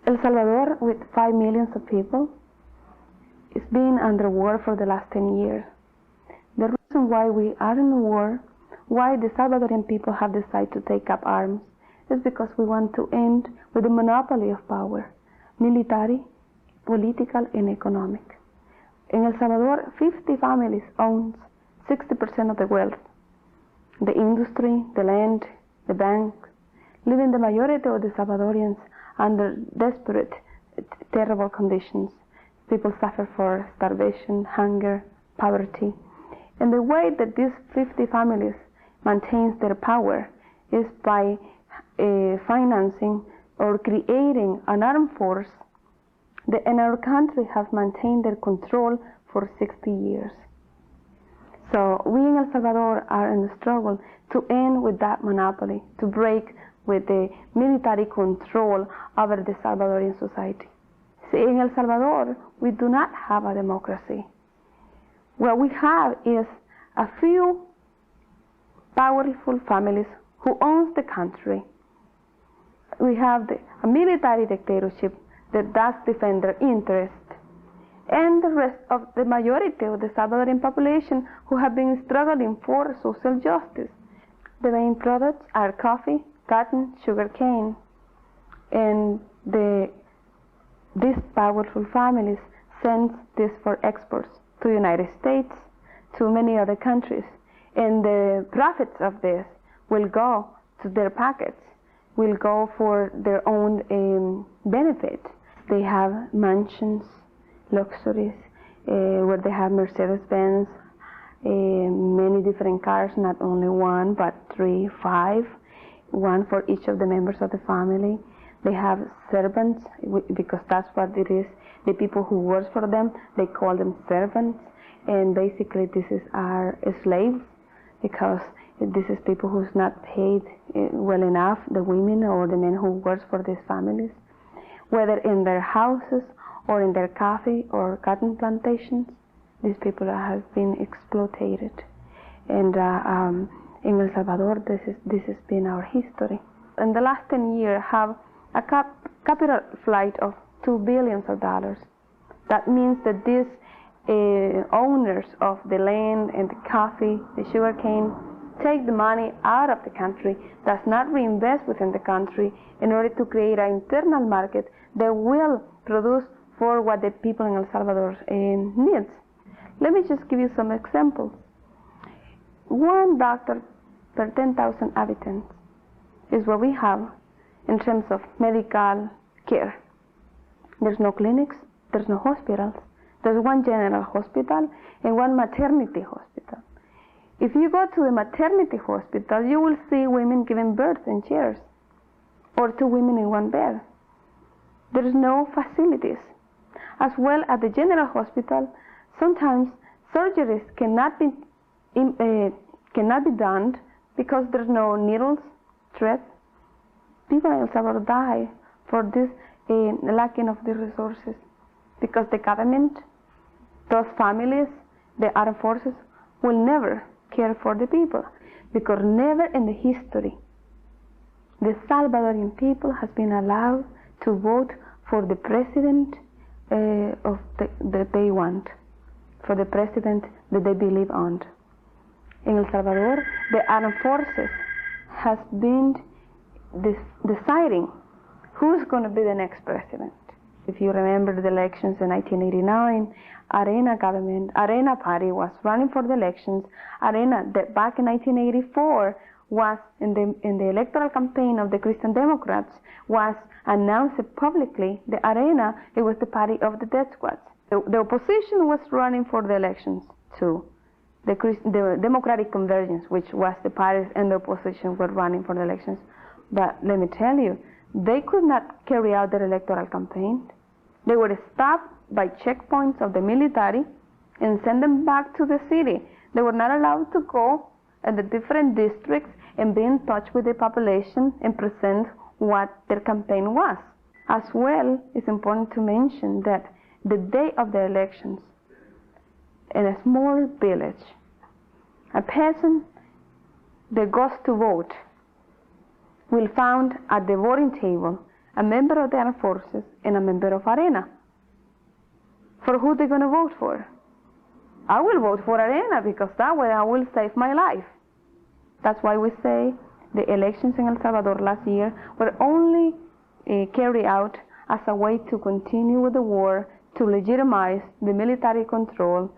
El Salvador, with 5 million people, is being under war for the last 10 years. The reason why we are in war, why the Salvadorian people have decided to take up arms, is because we want to end with the monopoly of power, military, political, and economic. In El Salvador, 50 families own 60% of the wealth, the industry, the land, the banks, leaving the majority of the Salvadorians under desperate, terrible conditions. People suffer for starvation, hunger, poverty. And the way that these 50 families maintain their power is by financing or creating an armed force that in our country has maintained their control for 60 years. So we in El Salvador are in a struggle to end with that monopoly, to break with the military control over the Salvadorian society. See, in El Salvador, we do not have a democracy. What we have is a few powerful families who owns the country. We have a military dictatorship that does defend their interests, and the rest of the majority of the Salvadorian population who have been struggling for social justice. The main products are coffee, cotton, sugarcane, and these powerful families send this for exports to the United States, to many other countries, and the profits of this will go to their pockets, will go for their own benefit. They have mansions, luxuries, where they have Mercedes-Benz, many different cars, not only one, but 3, 5, one for each of the members of the family. They have servants, because that's what it is. The people who work for them, they call them servants, and basically this is our slaves, because this is people who's not paid well enough, the women or the men who work for these families, whether in their houses or in their coffee or cotton plantations. These people have been exploited, and in El Salvador, this has been our history. In the last 10 years, have a capital flight of $2 billion. That means that these owners of the land and the coffee, the sugarcane, take the money out of the country, does not reinvest within the country in order to create an internal market that will produce for what the people in El Salvador needs. Let me just give you some examples. One doctor per 10,000 inhabitants is what we have in terms of medical care. There's no clinics, there's no hospitals. There's one general hospital and one maternity hospital. If you go to the maternity hospital, you will see women giving birth in chairs, or 2 women in one bed. There is no facilities. As well as the general hospital, sometimes surgeries cannot be done because there's no needles, thread. People in El Salvador die for this lacking of the resources, because the government, those families, the armed forces will never care for the people, because never in the history the Salvadorian people has been allowed to vote for the president that they want, for the president that they believe on. In El Salvador, the armed forces has been deciding who's going to be the next president. If you remember the elections in 1989, Arena party was running for the elections. Arena, that back in 1984 was in the electoral campaign of the Christian Democrats, was announced publicly. The Arena, it was the party of the death squads. The opposition was running for the elections too. The Democratic Convergence, which was the parties and the opposition were running for the elections. But let me tell you, they could not carry out their electoral campaign. They were stopped by checkpoints of the military and sent them back to the city. They were not allowed to go at the different districts and be in touch with the population and present what their campaign was. As well, it's important to mention that the day of the elections, in a small village, a person that goes to vote will find at the voting table a member of the armed forces and a member of Arena. For who they're going to vote for? I will vote for Arena because that way I will save my life. That's why we say the elections in El Salvador last year were only carried out as a way to continue with the war, to legitimize the military control,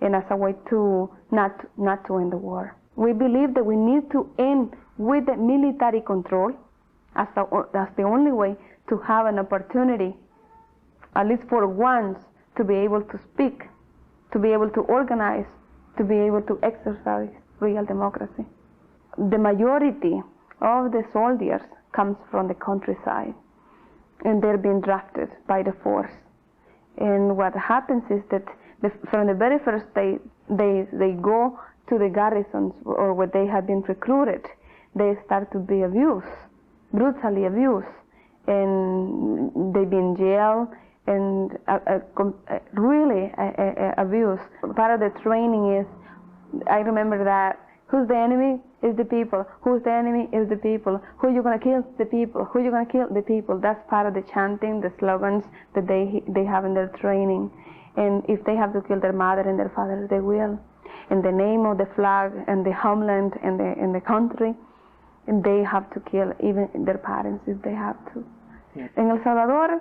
and as a way to not to end the war. We believe that we need to end with the military control as the only way to have an opportunity, at least for once, to be able to speak, to be able to organize, to be able to exercise real democracy. The majority of the soldiers comes from the countryside, and they're being drafted by the force. And what happens is that from the very first day they go to the garrisons or where they have been recruited, they start to be abused, brutally abused, and they've been jailed and really abused. Part of the training is, I remember that, who's the enemy? Is the people. Who's the enemy? Is the people. Who you gonna kill? The people. Who you gonna kill? The people. That's part of the chanting, the slogans that they have in their training. And if they have to kill their mother and their father, they will. In the name of the flag and the homeland and the country, and they have to kill even their parents if they have to. Yeah. In El Salvador,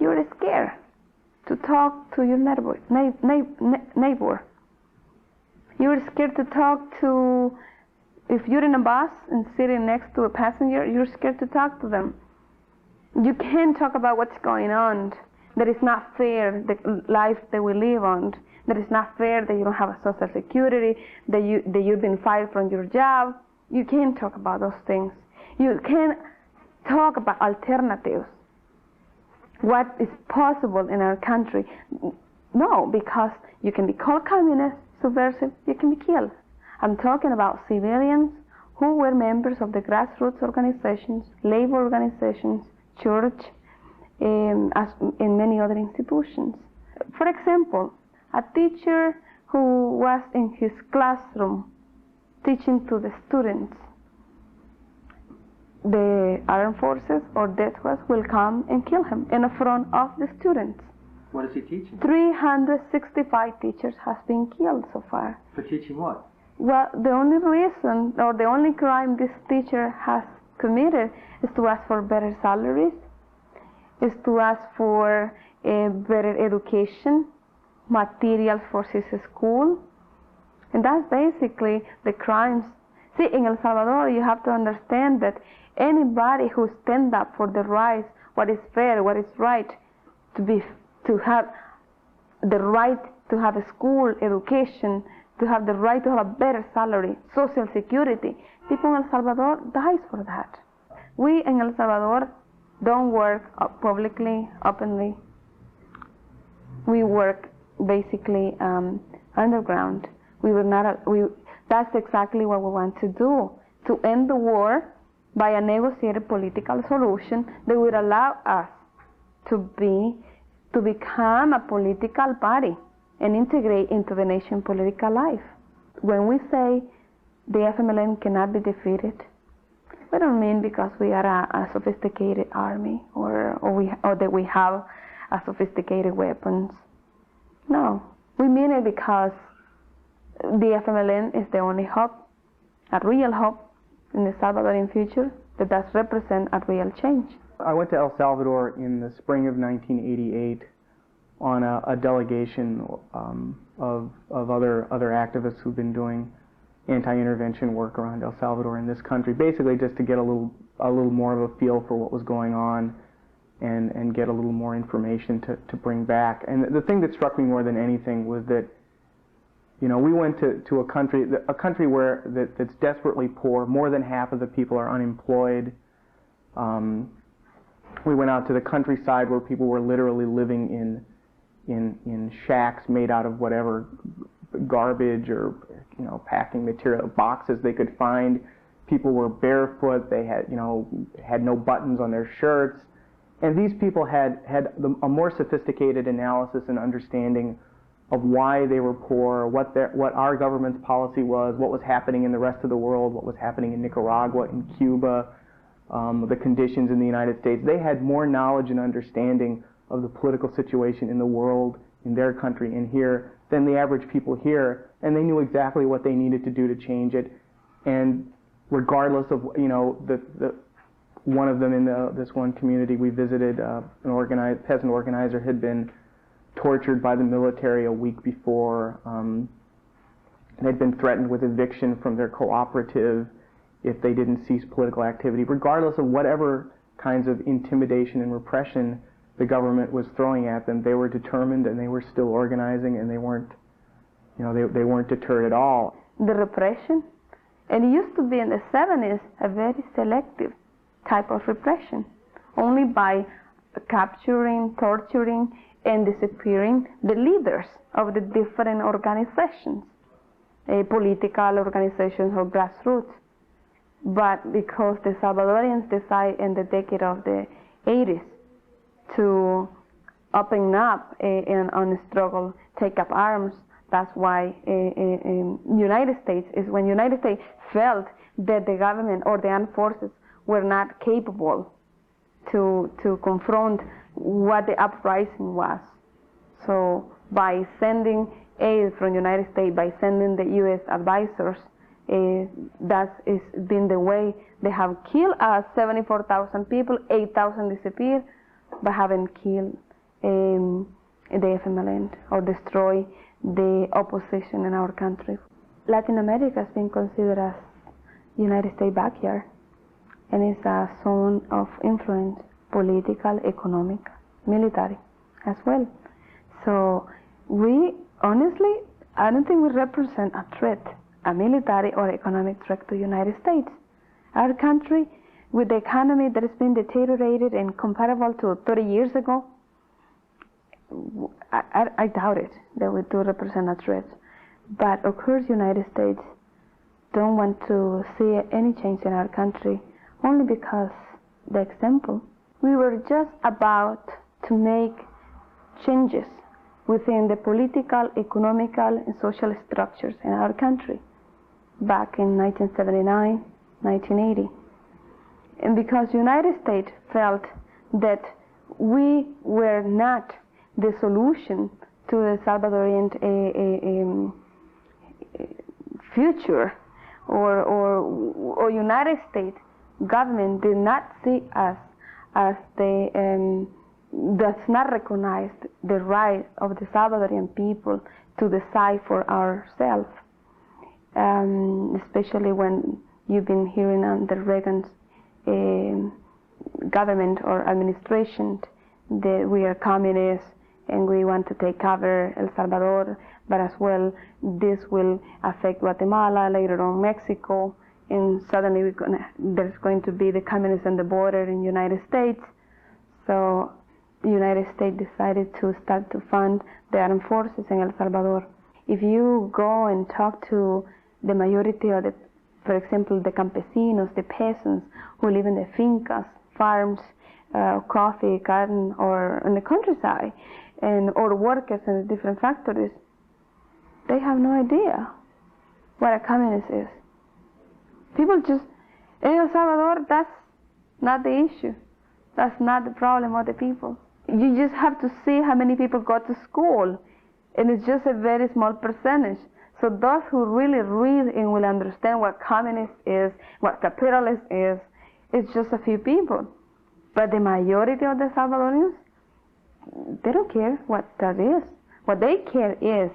you're scared to talk to your neighbor. You're scared to talk to, if you're in a bus and sitting next to a passenger, you're scared to talk to them. You can't talk about what's going on. That is not fair, the life that we live on. That is not fair that you don't have a social security, that you've been fired from your job. You can't talk about those things. You can't talk about alternatives. What is possible in our country? No, because you can be called communist, subversive, you can be killed. I'm talking about civilians who were members of the grassroots organizations, labor organizations, church, as in many other institutions. For example, a teacher who was in his classroom teaching to the students, the armed forces or death squad will come and kill him in front of the students. What is he teaching? 365 teachers have been killed so far. For teaching what? Well, the only reason or the only crime this teacher has committed is to ask for better salaries, is to ask for a better education, materials for his school. And that's basically the crimes. See, in El Salvador, you have to understand that anybody who stands up for the rights, what is fair, what is right, to have the right to have a school education, to have the right to have a better salary, social security. People in El Salvador dies for that. We in El Salvador don't work publicly, openly. We work basically underground. That's exactly what we want to do, to end the war by a negotiated political solution that would allow us to become a political party and integrate into the nation's political life. When we say the FMLN cannot be defeated, we don't mean because we are a sophisticated army or that we have a sophisticated weapons. No, we mean it because the FMLN is the only hope, a real hope in the Salvadorian future that does represent a real change. I went to El Salvador in the spring of 1988 on a delegation of other activists who've been doing anti-intervention work around El Salvador in this country, basically just to get a little more of a feel for what was going on and get a little more information to bring back. And the thing that struck me more than anything was that, you know, we went to a country where that's desperately poor. More than half of the people are unemployed. We went out to the countryside where people were literally living in shacks made out of whatever garbage or, you know, packing material, boxes they could find. People were barefoot. They had no buttons on their shirts. And these people had a more sophisticated analysis and understanding of why they were poor, what our government's policy was, what was happening in the rest of the world, what was happening in Nicaragua, in Cuba, the conditions in the United States. They had more knowledge and understanding of the political situation in the world, in their country, and here than the average people here, and they knew exactly what they needed to do to change it. And regardless of, you know, one of them in this one community we visited, an peasant organizer had been tortured by the military a week before. They'd been threatened with eviction from their cooperative if they didn't cease political activity. Regardless of whatever kinds of intimidation and repression the government was throwing at them, they were determined and they were still organizing, and they weren't, you know, they weren't deterred at all. The repression, and it used to be in the 70s a very selective type of repression, only by capturing, torturing, and disappearing the leaders of the different organizations, political organizations or grassroots. But because the Salvadorians decided in the decade of the 80s to open up on the struggle, take up arms, that's why United States felt that the government or the armed forces were not capable to confront what the uprising was. So by sending aid from the United States, by sending the U.S. advisors, that has been the way. They have killed 74,000 people, 8,000 disappeared, but haven't killed the FMLN or destroy the opposition in our country. Latin America has been considered as United States backyard, and it's a zone of influence, political, economic, military as well. So we, honestly, I don't think we represent a threat, a military or economic threat to the United States. Our country, with the economy that has been deteriorated and comparable to 30 years ago, I doubt it that we do represent a threat. But of course, United States don't want to see any change in our country, only because the example. We were just about to make changes within the political, economical, and social structures in our country back in 1979, 1980. And because the United States felt that we were not the solution to the Salvadorian future, or United States government did not see us as the does not recognize the right of the Salvadorian people to decide for ourselves, especially when you've been hearing under Reagan's government or administration that we are communists and we want to take over El Salvador, but as well this will affect Guatemala, later on Mexico, and suddenly there's going to be the communists on the border in the United States. So the United States decided to start to fund the armed forces in El Salvador. If you go and talk to the majority of the, for example, the campesinos, the peasants who live in the fincas, farms, coffee, garden, or in the countryside, or workers in the different factories, they have no idea what a communist is. People just, in El Salvador, that's not the issue. That's not the problem of the people. You just have to see how many people go to school, and it's just a very small percentage. So those who really read and will understand what communist is, what capitalist is, it's just a few people. But the majority of the Salvadorians, they don't care what that is. What they care is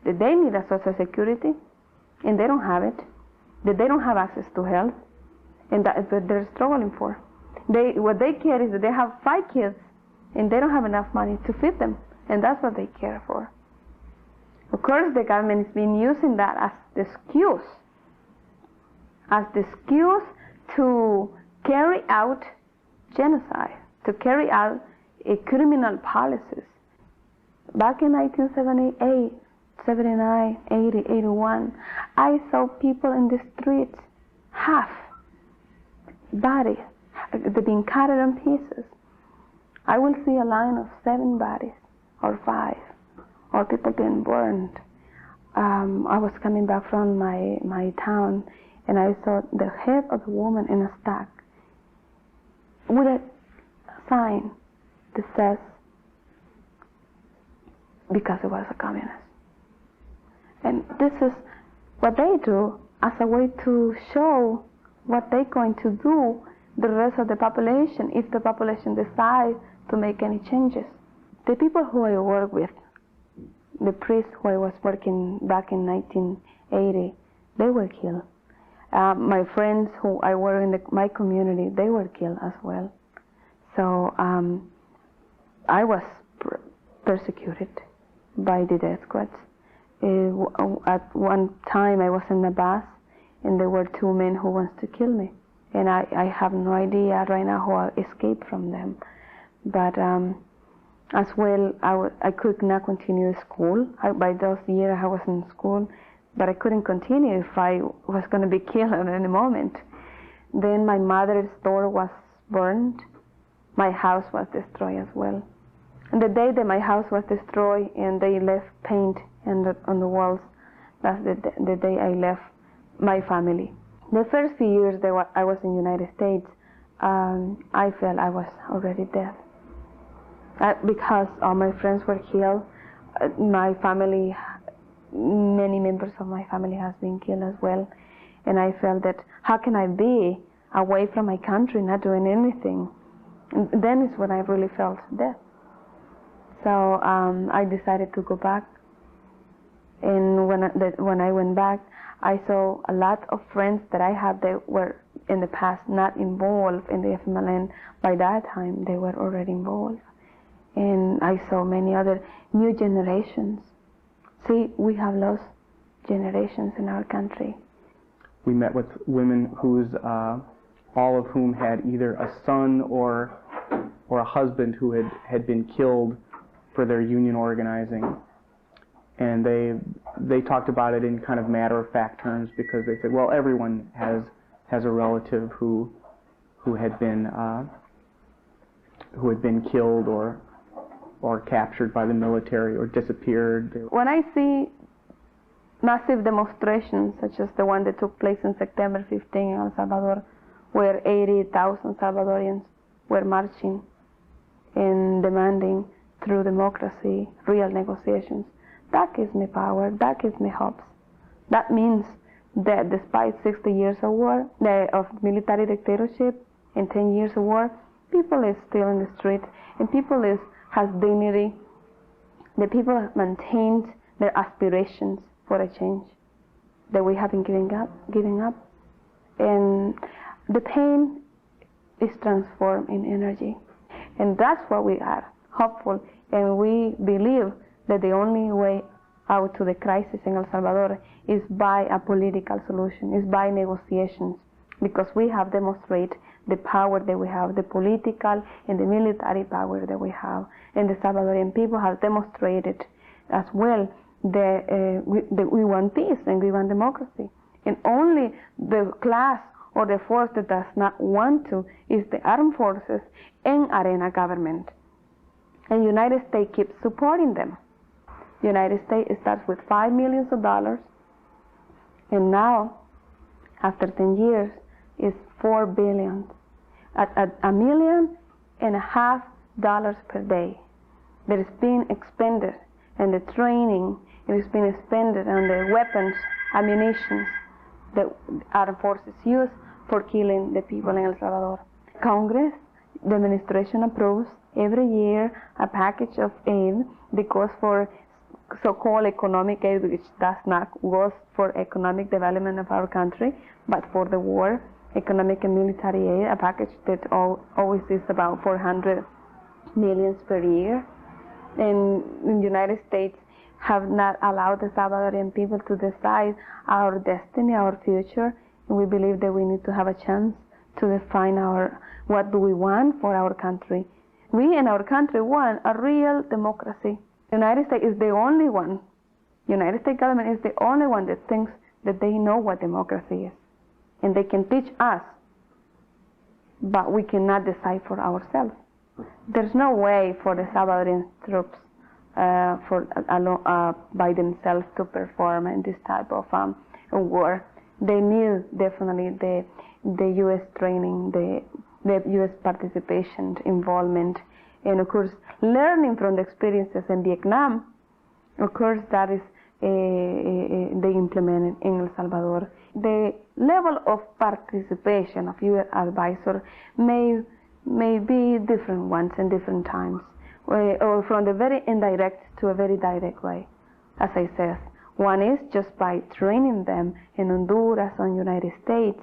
that they need a social security, and they don't have it. That they don't have access to health, and that is what they're struggling for. What they care is that they have 5 kids, and they don't have enough money to feed them, and that's what they care for. Of course, the government has been using that as the excuse to carry out genocide, to carry out criminal policies. Back in 1978, 79, 80, 81, I saw people in the streets, half bodies, they've been cut in pieces. I will see a line of 7 bodies, or 5, or people being burned. I was coming back from my town, and I saw the head of a woman in a stack, with a sign that says, because it was a communist. And this is what they do as a way to show what they're going to do the rest of the population if the population decides to make any changes. The people who I work with, the priests who I was working back in 1980, they were killed. My friends who I work in my community, they were killed as well. So I was persecuted by the death squads. At one time I was in a bus and there were two men who wanted to kill me. And I have no idea right now how I escaped from them. But as well, I could not continue school. By those years I was in school, but I couldn't continue if I was going to be killed at any moment. Then my mother's store was burned. My house was destroyed as well. And the day that my house was destroyed and they left paint on the walls, that's the day I left my family. The first few years that I was in the United States, I felt I was already dead. Because all my friends were killed, my family, many members of my family has been killed as well. And I felt that, how can I be away from my country, not doing anything? And then is when I really felt death. So I decided to go back. And when I went back, I saw a lot of friends that I had that were in the past not involved in the FMLN. By that time, they were already involved. And I saw many other new generations. See, we have lost generations in our country. We met with women whose, all of whom had either a son or a husband who had been killed for their union organizing. And they talked about it in kind of matter-of-fact terms because they said, well, everyone has a relative who had been killed or captured by the military or disappeared. When I see massive demonstrations such as the one that took place in September 15 in El Salvador, where 80,000 Salvadorians were marching and demanding through democracy real negotiations, that gives me power, that gives me hopes. That means that despite 60 years of war, of military dictatorship and 10 years of war, people is still in the street and people has dignity. The people have maintained their aspirations for a change that we have been giving up. And the pain is transformed in energy. And that's what we are, hopeful. And we believe that the only way out to the crisis in El Salvador is by a political solution, is by negotiations, because we have demonstrated the power that we have, the political and the military power that we have. And the Salvadorian people have demonstrated as well that we want peace and we want democracy. And only the class or the force that does not want to is the armed forces and arena government. And the United States keeps supporting them. The United States starts with $5 million, and now, after 10 years, it's $4 billion. At $1.5 million per day that is being expended, and the training is being expended on the weapons, ammunition that armed forces use for killing the people in El Salvador. Congress, the administration approves every year a package of aid that goes for so-called economic aid, which does not go for economic development of our country, but for the war, economic and military aid, a package that always is about $400 million per year. And the United States have not allowed the Salvadorian people to decide our destiny, our future, and we believe that we need to have a chance to define what do we want for our country. We in our country want a real democracy. The United States is the only one, the United States government is the only one that thinks that they know what democracy is. And they can teach us, but we cannot decide for ourselves. There's no way for the Salvadorian troops by themselves to perform in this type of war. They need definitely the U.S. training, the the U.S. participation, involvement, and of course learning from the experiences in Vietnam. Of course, that is they implemented in El Salvador. The level of participation of U.S. advisor may be different ones in different times, or from the very indirect to a very direct way. As I said, one is just by training them in Honduras or United States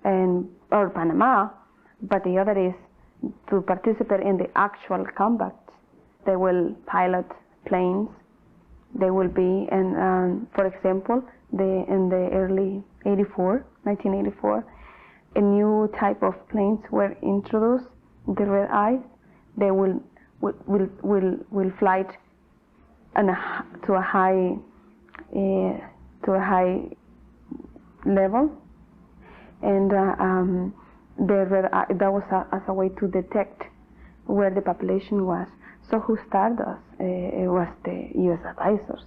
or Panama, but the other is to participate in the actual combat. They will pilot planes. They will be, for example, in the early 1984, a new type of planes were introduced, the red eyes. They will fly to a high level, and that was as a way to detect where the population was. So who started us? It was the U.S. advisors.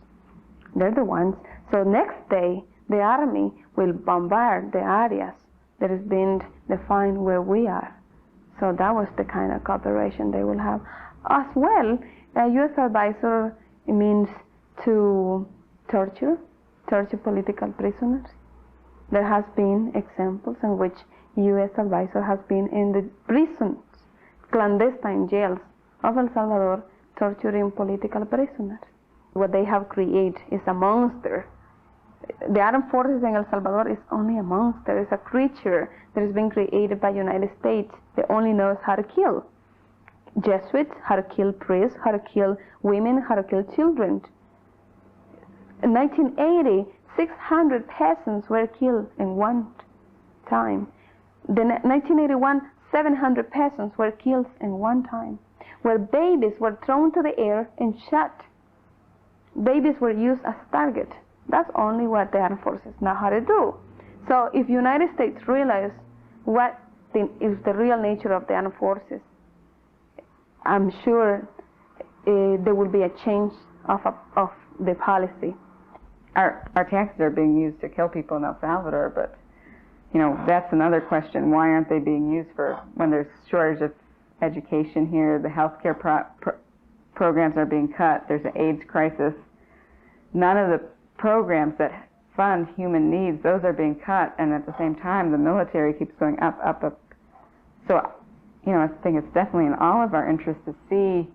They're the ones. So next day, the army will bombard the areas that has been defined where we are. So that was the kind of cooperation they will have. As well, a U.S. advisor means to torture political prisoners. There has been examples in which U.S. advisor has been in the prisons, clandestine jails of El Salvador, torturing political prisoners. What they have created is a monster. The armed forces in El Salvador is only a monster. It's a creature that has been created by the United States that only knows how to kill Jesuits, how to kill priests, how to kill women, how to kill children. In 1980, 600 peasants were killed in one time. In 1981, 700 peasants were killed in one time, where babies were thrown to the air and shot. Babies were used as target. That's only what the armed forces know how to do. So if the United States realize what is the real nature of the armed forces, I'm sure there will be a change of the policy. Our taxes are being used to kill people in El Salvador, but that's another question. Why aren't they being used for when there's shortage of education here? The healthcare programs are being cut. There's an AIDS crisis. None of the programs that fund human needs, those are being cut, and at the same time the military keeps going up, up, up. So I think it's definitely in all of our interest to see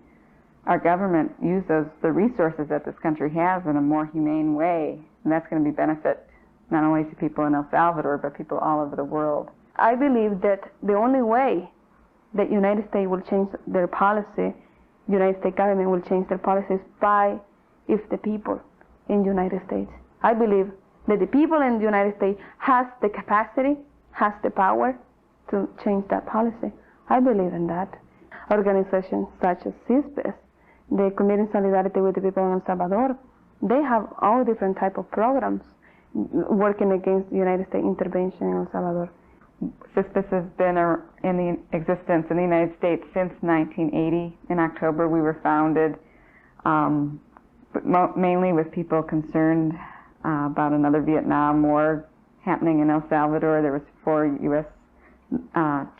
our government use the resources that this country has in a more humane way, and that's going to be benefit not only to people in El Salvador, but people all over the world. I believe that the only way that United States will change their policy, United States government will change their policies by if the people in the United States. I believe that the people in the United States has the capacity, has the power to change that policy. I believe in that. Organizations such as CISPES, the Committee in Solidarity with the People in El Salvador, they have all different type of programs working against United States intervention in El Salvador. CISPES has been in existence in the United States since 1980. In October, we were founded mainly with people concerned about another Vietnam War happening in El Salvador. There was 4 U.S.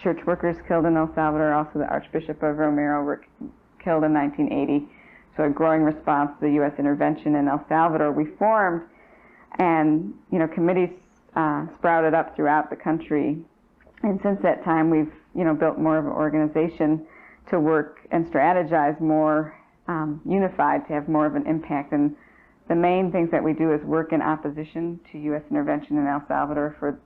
Church workers killed in El Salvador. Also, the Archbishop of Romero were killed in 1980. So a growing response to the U.S. intervention in El Salvador. We formed, and committees sprouted up throughout the country. And since that time, we've built more of an organization to work and strategize more unified, to have more of an impact. And the main things that we do is work in opposition to U.S. intervention in El Salvador for,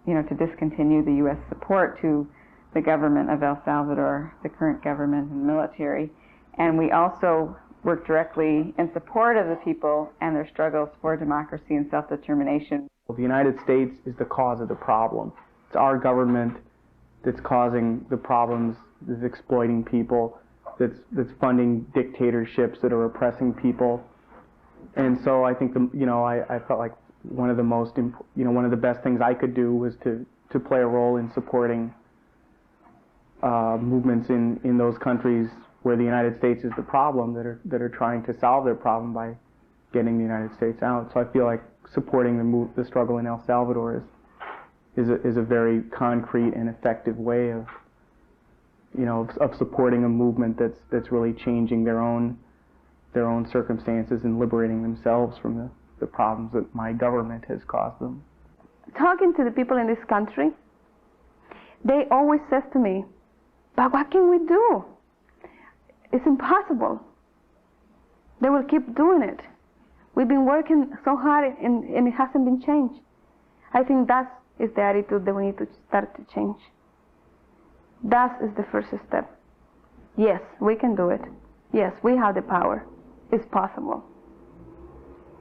to discontinue the U.S. support to the government of El Salvador, the current government and military. And we also work directly in support of the people and their struggles for democracy and self-determination. The United States is the cause of the problem. It's our government that's causing the problems, that's exploiting people, that's funding dictatorships that are oppressing people. And so I think I felt like one of the best things I could do was to play a role in supporting movements in those countries where the United States is the problem, that are trying to solve their problem by getting the United States out. So I feel like supporting the struggle in El Salvador is a very concrete and effective way of supporting a movement that's really changing their own circumstances and liberating themselves from the problems that my government has caused them. Talking to the people in this country, they always says to me, but what can we do? It's impossible. They will keep doing it. We've been working so hard and it hasn't been changed. I think that is the attitude that we need to start to change. That is the first step. Yes, we can do it. Yes, we have the power. It's possible.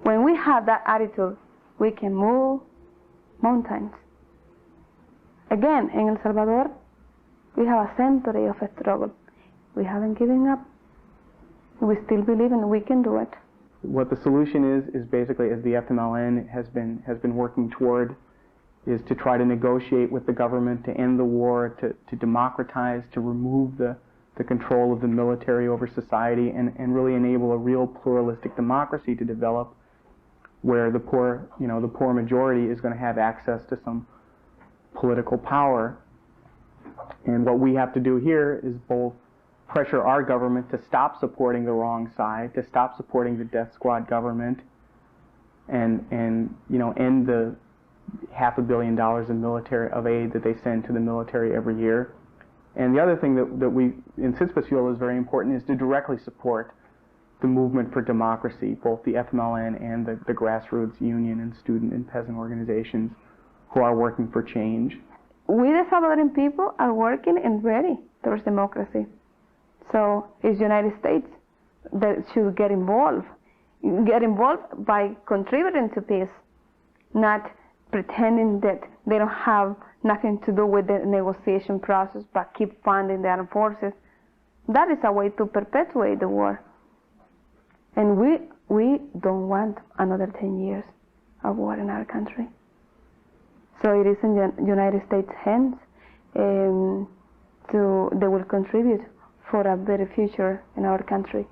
When we have that attitude, we can move mountains. Again, in El Salvador, we have a century of a struggle. We haven't given up. We still believe and we can do it. What the solution is basically, as the FMLN has been working toward, is to try to negotiate with the government to end the war, to democratize, to remove the control of the military over society, and really enable a real pluralistic democracy to develop, where the poor majority is going to have access to some political power. And what we have to do here is both pressure our government to stop supporting the wrong side, to stop supporting the death squad government, and end the $500 million of aid that they send to the military every year. And the other thing that we in CISPAS feel is very important is to directly support the movement for democracy, both the FMLN and the grassroots union and student and peasant organizations who are working for change. We, the Salvadoran people, are working and ready towards democracy. So it's the United States that should get involved by contributing to peace, not pretending that they don't have nothing to do with the negotiation process, but keep funding the armed forces. That is a way to perpetuate the war. And we don't want another 10 years of war in our country. So it is in the United States' hands they will contribute for a better future in our country.